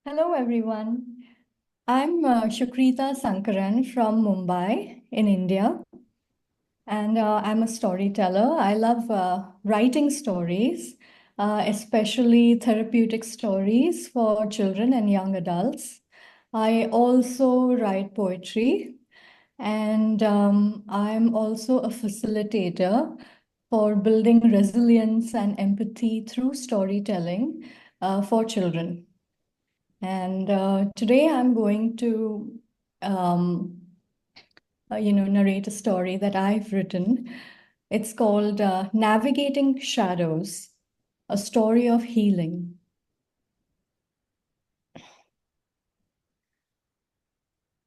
Hello, everyone. I'm Shukrita Sankaran from Mumbai in India, and I'm a storyteller. I love writing stories, especially therapeutic stories for children and young adults. I also write poetry, and I'm also a facilitator for building resilience and empathy through storytelling for children. And today I'm going to, um, narrate a story that I've written. It's called Navigating Shadows, a story of healing.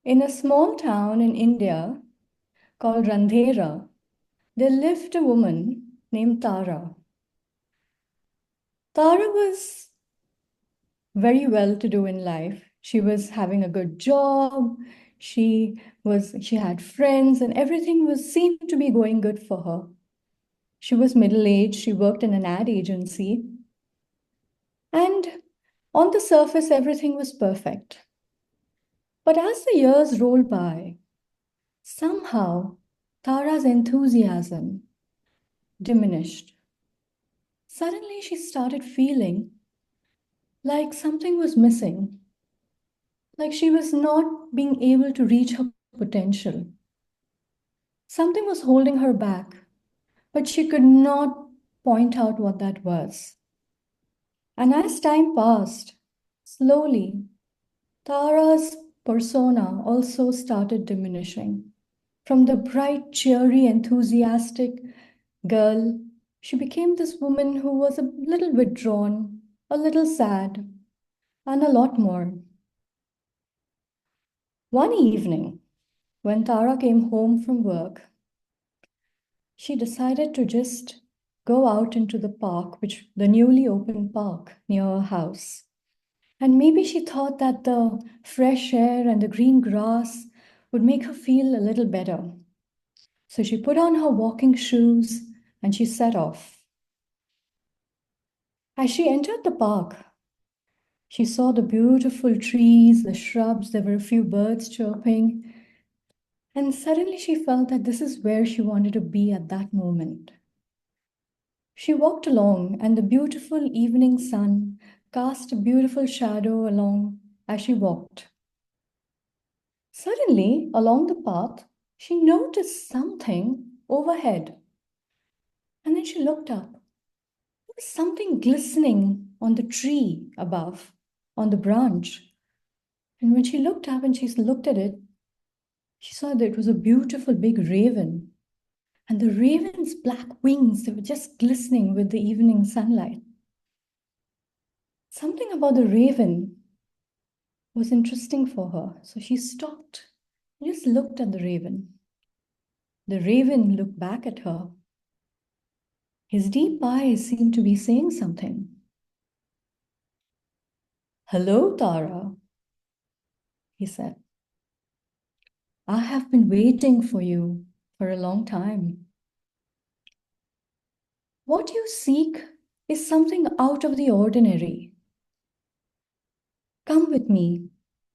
In a small town in India called Randhera, there lived a woman named Tara. Tara was very well to do in life. She was having a good job. She had friends and everything was seemed to be going good for her. She was middle-aged, she worked in an ad agency, and on the surface everything was perfect. But as the years rolled by, somehow Tara's enthusiasm diminished. Suddenly she started feeling like something was missing, like she was not being able to reach her potential. Something was holding her back, but she could not point out what that was. And as time passed, slowly, Tara's persona also started diminishing. From the bright, cheery, enthusiastic girl, she became this woman who was a little withdrawn, a little sad, and a lot more. One evening, when Tara came home from work, she decided to just go out into the park, which the newly opened park near her house. And maybe she thought that the fresh air and the green grass would make her feel a little better. So she put on her walking shoes and she set off. As she entered the park, she saw the beautiful trees, the shrubs, there were a few birds chirping, and suddenly she felt that this is where she wanted to be at that moment. She walked along, and the beautiful evening sun cast a beautiful shadow along as she walked. Suddenly, along the path, she noticed something overhead, and then she looked up. There was something glistening on the tree above, on the branch. And when she looked up and she looked at it, she saw that it was a beautiful big raven. And the raven's black wings, they were just glistening with the evening sunlight. Something about the raven was interesting for her. So she stopped and just looked at the raven. The raven looked back at her. His deep eyes seemed to be saying something. Hello, Tara, he said. I have been waiting for you for a long time. What you seek is something out of the ordinary. Come with me.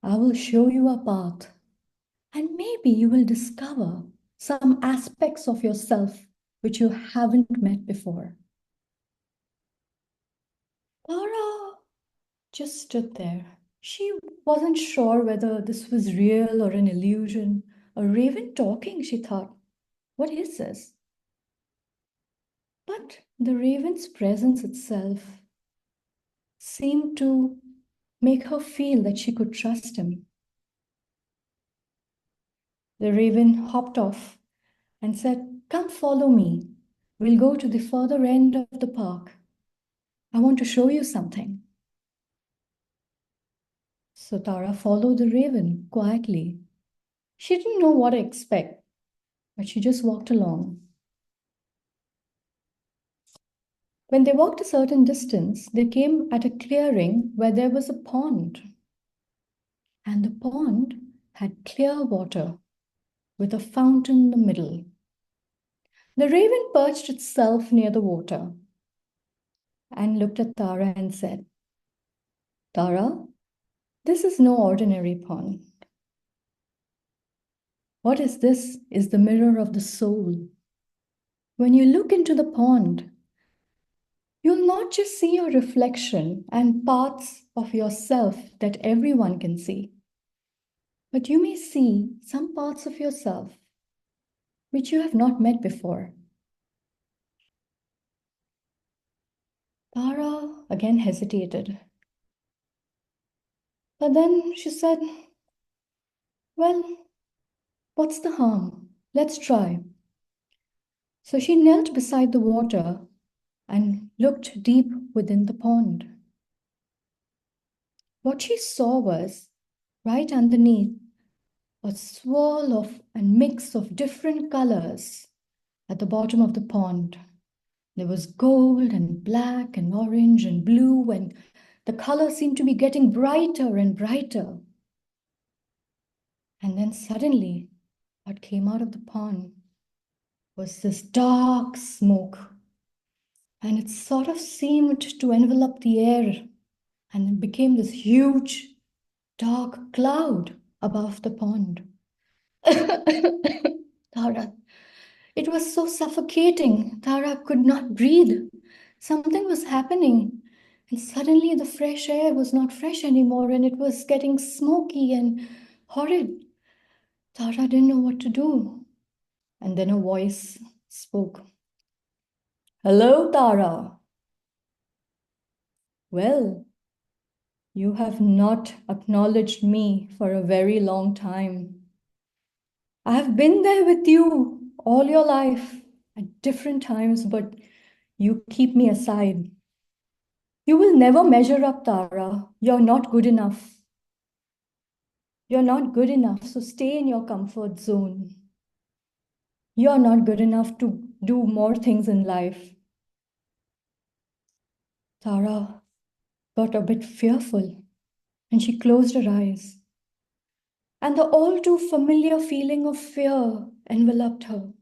I will show you a path, and maybe you will discover some aspects of yourself which you haven't met before. Tara just stood there. She wasn't sure whether this was real or an illusion. A raven talking, she thought. What is this? But the raven's presence itself seemed to make her feel that she could trust him. The raven hopped off and said, Come follow me. We'll go to the further end of the park. I want to show you something. So Tara followed the raven quietly. She didn't know what to expect, but she just walked along. When they walked a certain distance, they came at a clearing where there was a pond. And the pond had clear water with a fountain in the middle. The raven perched itself near the water and looked at Tara and said, Tara, This is no ordinary pond. What is this? Is the mirror of the soul. When you look into the pond, you'll not just see your reflection and parts of yourself that everyone can see, but you may see some parts of yourself which you have not met before. Tara again hesitated. But then she said, well, what's the harm? Let's try. So she knelt beside the water and looked deep within the pond. What she saw was, right underneath, a swirl of and mix of different colors at the bottom of the pond. There was gold and black and orange and blue, and the colors seemed to be getting brighter and brighter. And then suddenly, what came out of the pond was this dark smoke. And it sort of seemed to envelop the air, and it became this huge dark cloud above the pond. Tara, it was so suffocating. Tara could not breathe. Something was happening. And suddenly the fresh air was not fresh anymore, and it was getting smoky and horrid. Tara didn't know what to do. And then a voice spoke. Hello, Tara. Well, you have not acknowledged me for a very long time. I have been there with you all your life at different times, but you keep me aside. You will never measure up, Tara. You're not good enough. You're not good enough, so stay in your comfort zone. You're not good enough to do more things in life. Tara got a bit fearful and she closed her eyes. And the all too familiar feeling of fear enveloped her.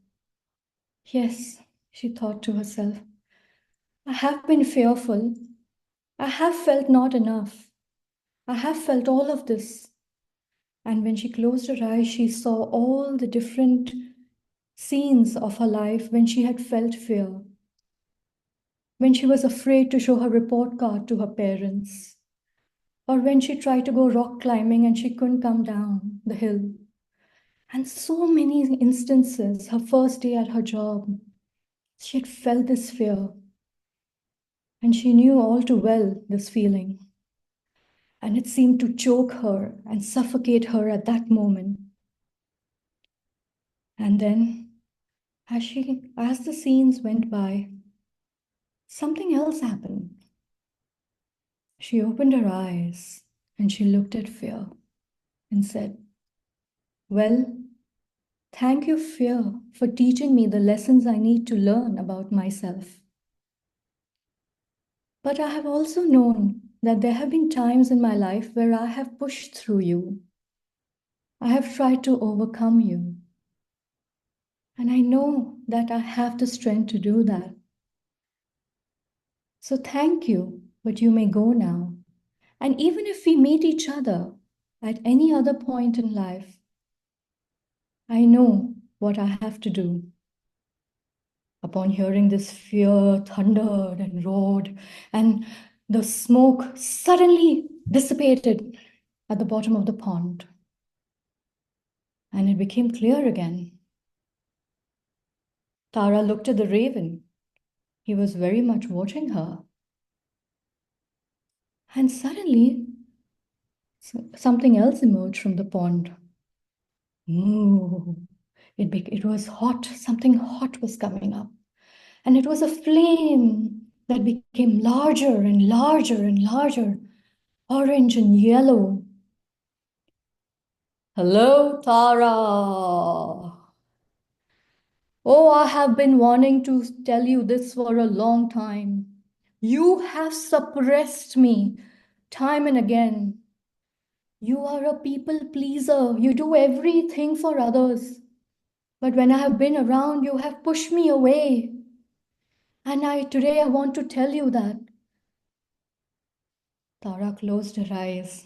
Yes, she thought to herself, I have been fearful. I have felt not enough. I have felt all of this. And when she closed her eyes, she saw all the different scenes of her life when she had felt fear. When she was afraid to show her report card to her parents, or when she tried to go rock climbing and she couldn't come down the hill. And so many instances, her first day at her job, she had felt this fear. And she knew all too well this feeling. And it seemed to choke her and suffocate her at that moment. And then, as the scenes went by, something else happened. She opened her eyes and she looked at fear and said, well, thank you, fear, for teaching me the lessons I need to learn about myself. But I have also known that there have been times in my life where I have pushed through you. I have tried to overcome you. And I know that I have the strength to do that. So thank you, but you may go now. And even if we meet each other at any other point in life, I know what I have to do. Upon hearing this, fear thundered and roared, and the smoke suddenly dissipated at the bottom of the pond. And it became clear again. Tara looked at the raven. He was very much watching her. And suddenly, something else emerged from the pond. Ooh, it was hot. Something hot was coming up. And it was a flame that became larger and larger and larger, orange and yellow. Hello, Tara. Oh, I have been wanting to tell you this for a long time. You have suppressed me time and again. You are a people pleaser. You do everything for others. But when I have been around, you have pushed me away. And today I want to tell you that. Tara closed her eyes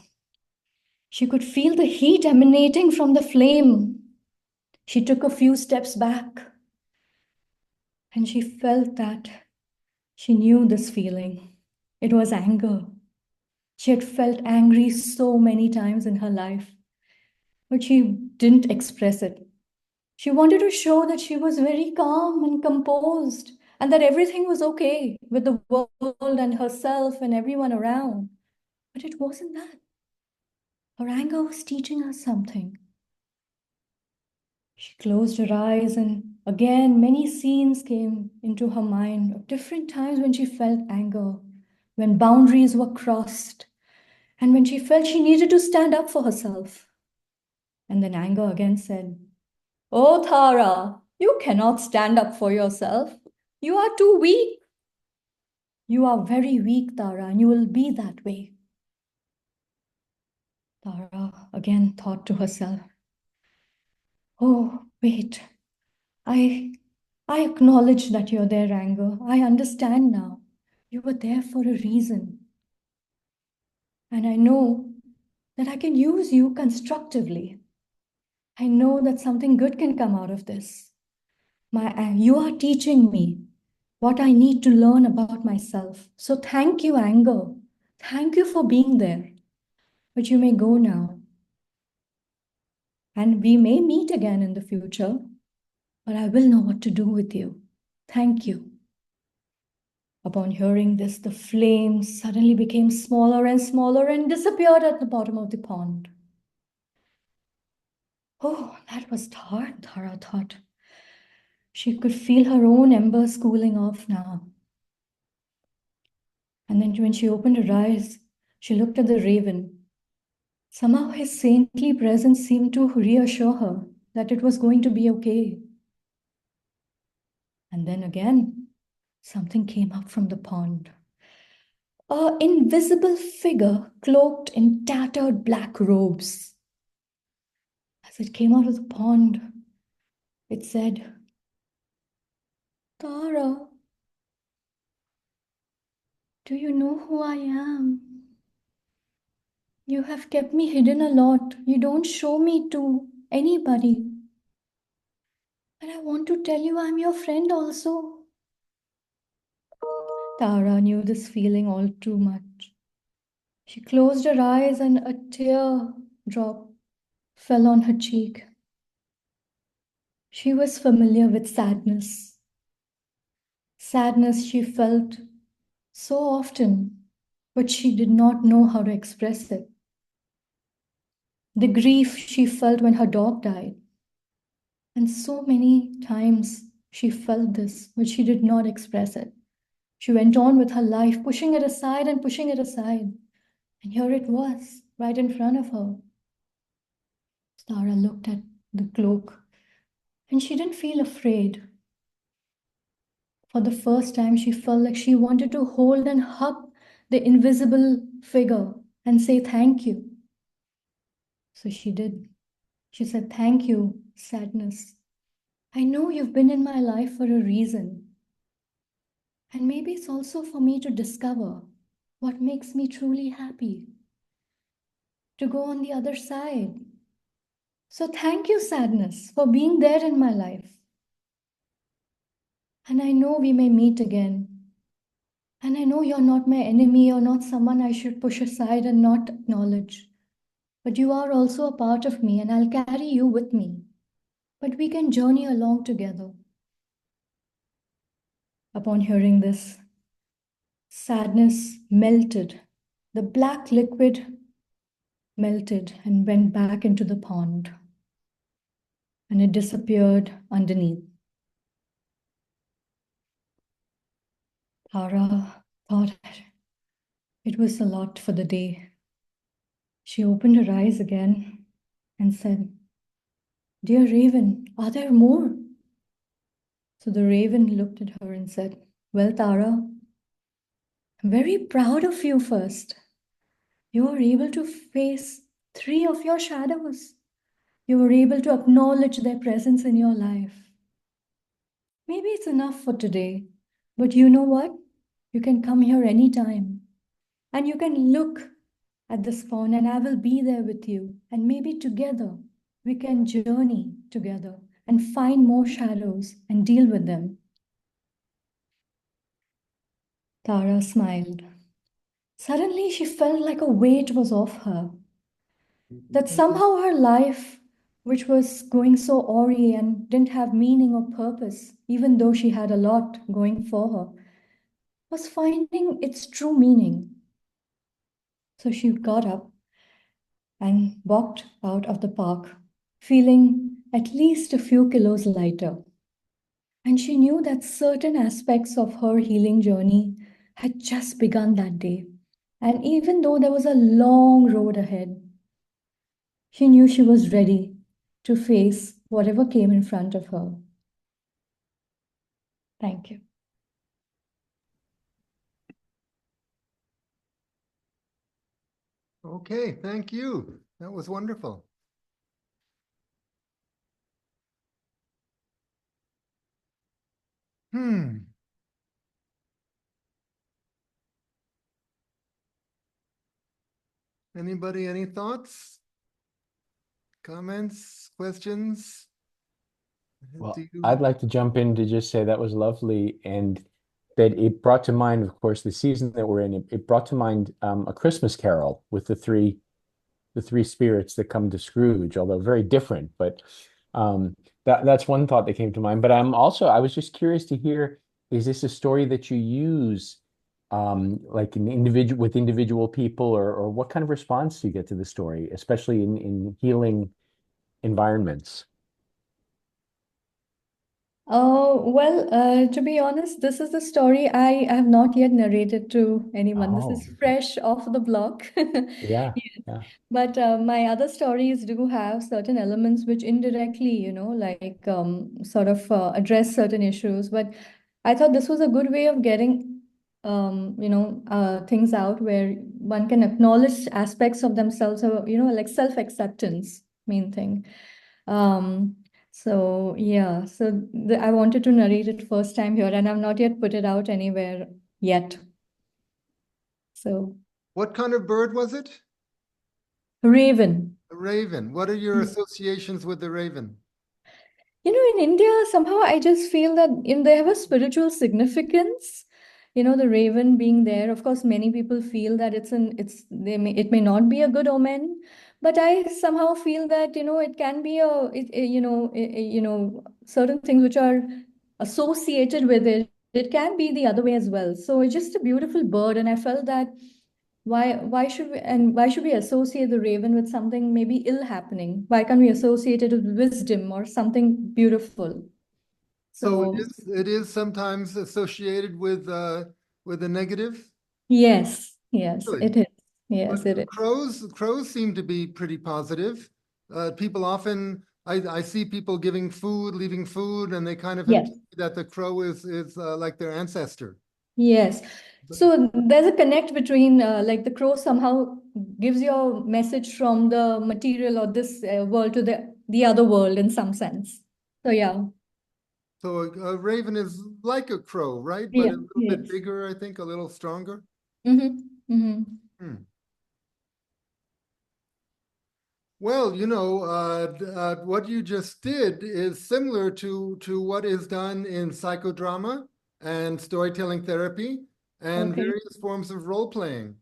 She could feel the heat emanating from the flame. She took a few steps back and she felt that she knew this feeling. It was anger. She had felt angry so many times in her life, but she didn't express it. She wanted to show that she was very calm and composed and that everything was okay with the world and herself and everyone around. But it wasn't that. Her anger was teaching her something. She closed her eyes, and again, many scenes came into her mind of different times when she felt anger, when boundaries were crossed, and when she felt she needed to stand up for herself. And then anger again said, "Oh, Tara, you cannot stand up for yourself. You are too weak. You are very weak, Tara, and you will be that way." Tara again thought to herself, "Oh, wait, I I acknowledge that you're there, anger. I understand now. You were there for a reason. And I know that I can use you constructively. I know that something good can come out of this. You are teaching me what I need to learn about myself. So thank you, anger. Thank you for being there. But you may go now. And we may meet again in the future, but I will know what to do with you. Thank you." Upon hearing this, the flame suddenly became smaller and smaller and disappeared at the bottom of the pond. Oh, that was hard, Tara thought. She could feel her own embers cooling off now. And then when she opened her eyes, she looked at the raven. Somehow his saintly presence seemed to reassure her that it was going to be okay. And then again, something came up from the pond. An invisible figure cloaked in tattered black robes. As it came out of the pond, it said, "Tara, do you know who I am? You have kept me hidden a lot. You don't show me to anybody. And I want to tell you I'm your friend also." Tara knew this feeling all too much. She closed her eyes and a tear drop fell on her cheek. She was familiar with sadness. Sadness she felt so often, but she did not know how to express it. The grief she felt when her dog died. And so many times she felt this, but she did not express it. She went on with her life, pushing it aside and pushing it aside. And here it was, right in front of her. Tara looked at the cloak, and she didn't feel afraid. For the first time, she felt like she wanted to hold and hug the invisible figure and say thank you. So she did. She said, "Thank you, sadness. I know you've been in my life for a reason. And maybe it's also for me to discover what makes me truly happy, to go on the other side. So thank you, sadness, for being there in my life. And I know we may meet again. And I know you're not my enemy or not someone I should push aside and not acknowledge. But you are also a part of me, and I'll carry you with me. But we can journey along together." Upon hearing this, sadness melted. The black liquid melted and went back into the pond, and it disappeared underneath. Tara thought it was a lot for the day. She opened her eyes again and said, "Dear Raven, are there more?" So the raven looked at her and said, "Well, Tara, I'm very proud of you first. You were able to face 3 of your shadows. You were able to acknowledge their presence in your life. Maybe it's enough for today, but you know what? You can come here anytime and you can look at the spawn, and I will be there with you. And maybe together we can journey together and find more shadows and deal with them. Tara smiled. Suddenly, she felt like a weight was off her, that somehow her life, which was going so awry and didn't have meaning or purpose, even though she had a lot going for her, was finding its true meaning. So she got up and walked out of the park, feeling at least a few kilos lighter. And she knew that certain aspects of her healing journey had just begun that day. And even though there was a long road ahead, she knew she was ready to face whatever came in front of her. Thank you. Okay, thank you. That was wonderful. Hmm. Anybody, any thoughts, comments, questions? Well, Do you? I'd like to jump in to just say that was lovely, and that it brought to mind, of course, the season that we're in. It brought to mind A Christmas Carol with the three spirits that come to Scrooge, although very different. But that's one thought that came to mind. But I was just curious to hear, is this a story that you use like in individual with individual people, or what kind of response do you get to the story, especially in healing environments? To be honest, this is the story I have not yet narrated to anyone. This is Oh, fresh off the block. yeah, Yes. yeah. But my other stories do have certain elements which indirectly, sort of address certain issues. But I thought this was a good way of getting, things out where one can acknowledge aspects of themselves, or, like self-acceptance, main thing. Um, so yeah, I wanted to narrate it first time here, and I've not yet put it out anywhere yet. So What kind of bird was it? Raven. A raven. What are your Mm. associations with the raven? In India, somehow I just feel that they have a spiritual significance. The raven being there. Of course, many people feel that it may not be a good omen, but I somehow feel that it can be certain things which are associated with it. It can be the other way as well. So it's just a beautiful bird, and I felt that why should we associate the raven with something maybe ill happening? Why can't we associate it with wisdom or something beautiful? So So it is sometimes associated with a negative. yes, Really? it is. But Yes, it is. crows seem to be pretty positive. People often, I see people giving food, leaving food, and they kind of imply Yes, that the crow is like their ancestor. yes. But So there's a connect between like the crow somehow gives your message from the material or this world to the other world in some sense. So yeah, so a raven is like a crow, right? But yeah, a little bit yes. bigger, I think, a little stronger. Mm-hmm. Mm-hmm. Hmm. Well, what you just did is similar to what is done in psychodrama and storytelling therapy and Okay. various forms of role playing,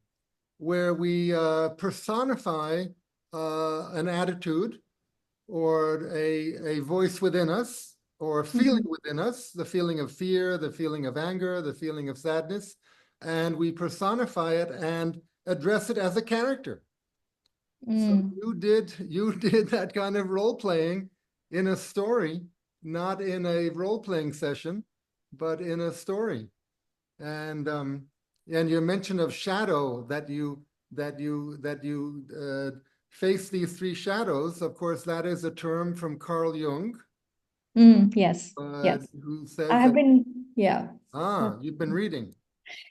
where we personify an attitude or a voice within us or a feeling Mm-hmm. within us, the feeling of fear, the feeling of anger, the feeling of sadness, and we personify it and address it as a character. So Mm. you did that kind of role playing in a story, not in a role playing session, but in a story. And your mention of shadow that you face these three shadows. Of course, that is a term from Carl Jung, Yes, yes. who I says have that been, yeah. you've been reading.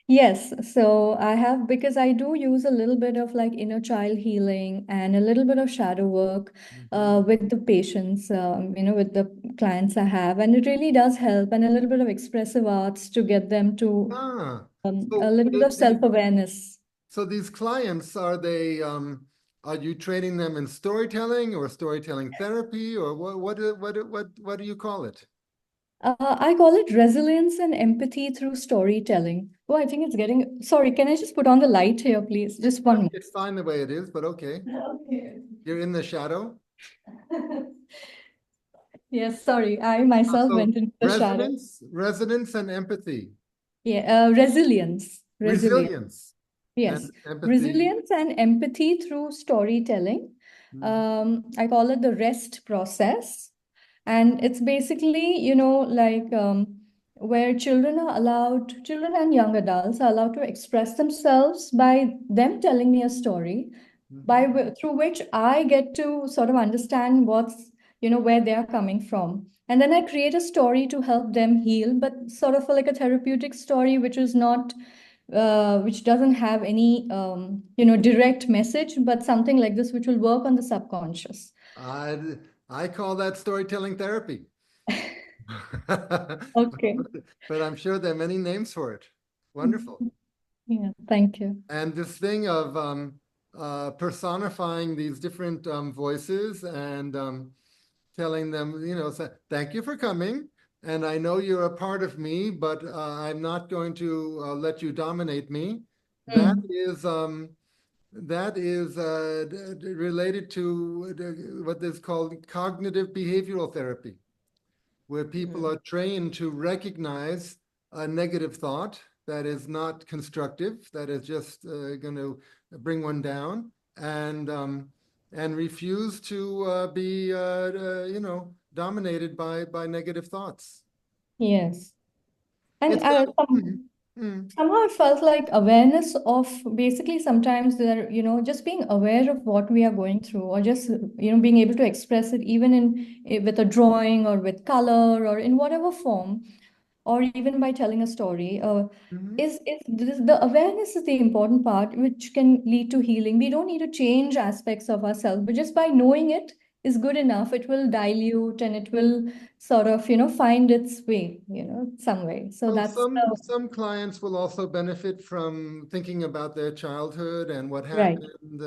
Yes, so I have, because I do use a little bit of like inner child healing and a little bit of shadow work Mhm. with the patients, with the clients I have, and it really does help, and a little bit of expressive arts to get them to Ah, a so little bit of self-awareness. So these clients, are you training them in storytelling or storytelling therapy, or what do you call it? I call it resilience and empathy through storytelling. Oh, I think it's getting. Sorry, can I just put on the light here, please? Just one It's fine the way it is, but okay. more. Okay. You're in the shadow. Yes, sorry. I myself So went into the shadow. resonance and empathy, Yeah, resilience. Resilience. resilience and Yes, empathy. resilience and empathy through storytelling. Mhm. I call it the REST process. And it's basically, like where children and young adults are allowed to express themselves by them telling me a story, Mhm. through which I get to sort of understand where they are coming from. And then I create a story to help them heal, but sort of like a therapeutic story, which is not which doesn't have any direct message, but something like this which will work on the subconscious. I I call that storytelling therapy. Okay. But I'm sure there are many names for it. Wonderful. Yeah, thank you. And this thing of personifying these different voices and telling them, thank you for coming. And I know you're a part of me, but I'm not going to let you dominate me. That Mm. is related to what is called cognitive behavioral therapy, where people Mm. are trained to recognize a negative thought that is not constructive, that is just going to bring one down, and refuse to be dominated by negative thoughts. Yes. And It's mm, mm, somehow I felt like awareness of basically sometimes just being aware of what we are going through, or just, being able to express it even with a drawing or with color or in whatever form, or even by telling a story. mhm. The awareness is the important part, which can lead to healing. We don't need to change aspects of ourselves, but just by knowing it is good enough. It will dilute and it will sort of, find its way, some way. So Well, that's some clients will also benefit from thinking about their childhood and what right. happened,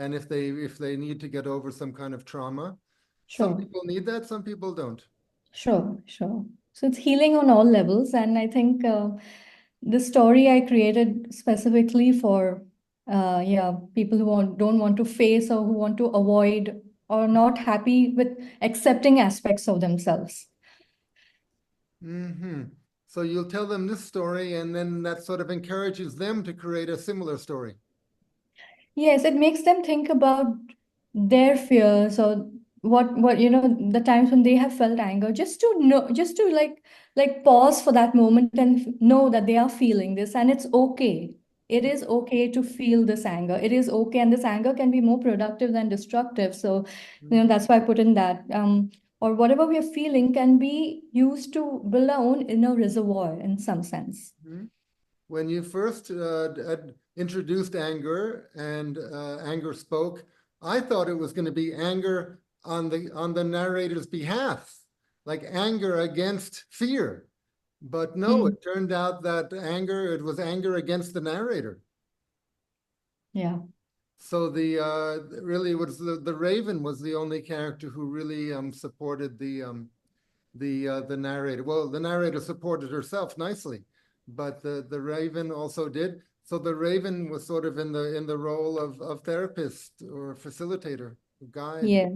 and if they need to get over some kind of trauma. Some Sure. people need that, some people don't. Sure, sure. So it's healing on all levels. And I think the story I created specifically for people who don't want to face or who want to avoid or not happy with accepting aspects of themselves. Hmm. So you'll tell them this story, and then that sort of encourages them to create a similar story. Yes, it makes them think about their fears, or what the times when they have felt anger, just to know, just to like pause for that moment and know that they are feeling this and it's okay. It is okay to feel this anger. It is okay, and this anger can be more productive than destructive. So, Mhm. that's why I put in that. Or whatever we are feeling can be used to build our own inner reservoir in some sense. Mhm. When you first introduced anger and anger spoke, I thought it was going to be anger on the narrator's behalf, like anger against fear. But no, Mm, it turned out that it was anger against the narrator. yeah. So really was the Raven was the only character who really supported the narrator. Well, the narrator supported herself nicely, but the Raven also did. So the Raven was sort of in the role of therapist or facilitator, guide. Yeah.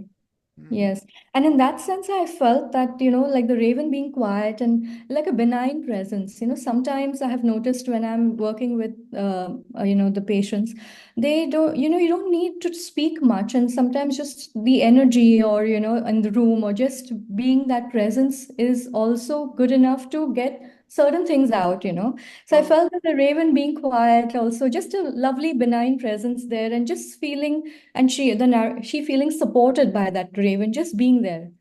Hmm. Yes. And in that sense, I felt that, like the raven being quiet and like a benign presence. Sometimes I have noticed when I'm working with, the patients, they don't, you don't need to speak much. And sometimes just the energy or, in the room or just being that presence is also good enough to get certain things out. So I Well, felt that the raven being quiet, also just a lovely benign presence there, and just feeling, and she feeling supported by that raven, just being there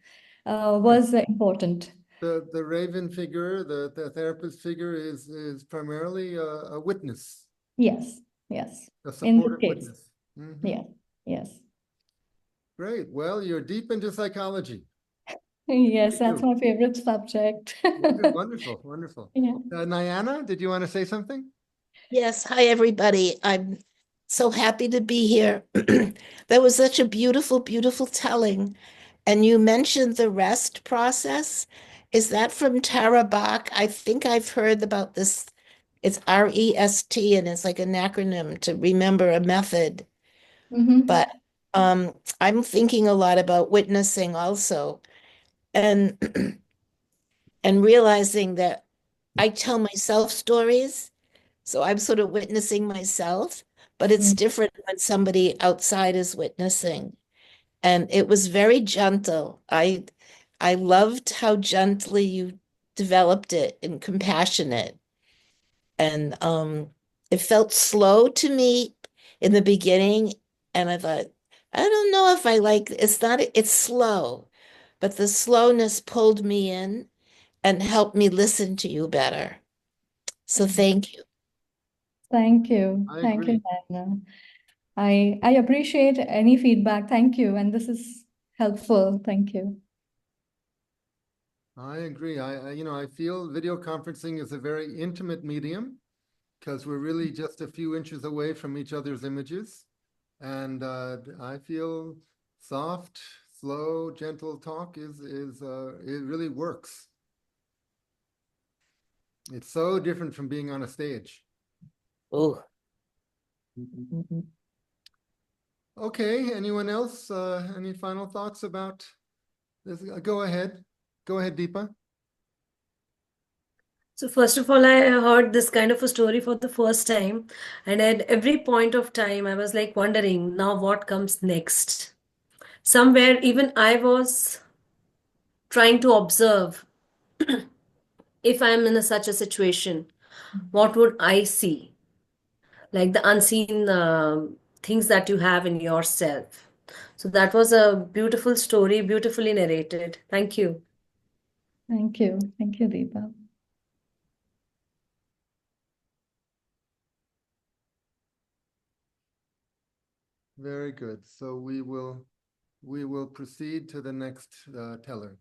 yes, was important. the Raven figure, the therapist figure is primarily a witness, Yes, yes. a In this supportive case, witness. Hmm. yes, yes. Great. Well, you're deep into psychology. Look Yes, at that's you. my favorite subject. Wonderful, wonderful. Yeah. Nyana, did you want to say something? Yes, hi everybody. I'm so happy to be here. That was such a beautiful, beautiful telling. And you mentioned the rest process. Is that from Tara Bach? I think I've heard about this. It's REST, and it's like an acronym to remember a method. Mm-hmm. But I'm thinking a lot about witnessing also, and and realizing that I tell myself stories, so I'm sort of witnessing myself, but it's different when somebody outside is witnessing. And it was very gentle. I loved how gently you developed it and compassionate. And it felt slow to me in the beginning. And I thought, I don't know if I like it's not it's slow, but the slowness pulled me in and helped me listen to you better. So thank you. Thank you. I Thank you, agree. Diana. I appreciate any feedback. Thank you. And this is helpful. Thank you. I agree. I feel video conferencing is a very intimate medium because we're really just a few inches away from each other's images. And I feel soft, slow, gentle talk is it really works. It's so different from being on a stage. Oh, Okay, anyone else? Any final thoughts about this? Go ahead. Go ahead, Deepa. So first of all, I heard this kind of a story for the first time, and at every point of time, I was like wondering, now what comes next? Somewhere, even I was trying to observe if I'm in such a situation, what would I see? Like the unseen things that you have in yourself. So that was a beautiful story, beautifully narrated. Thank you. Thank you. Thank you, Deepa. Very good. So we will proceed to the next teller.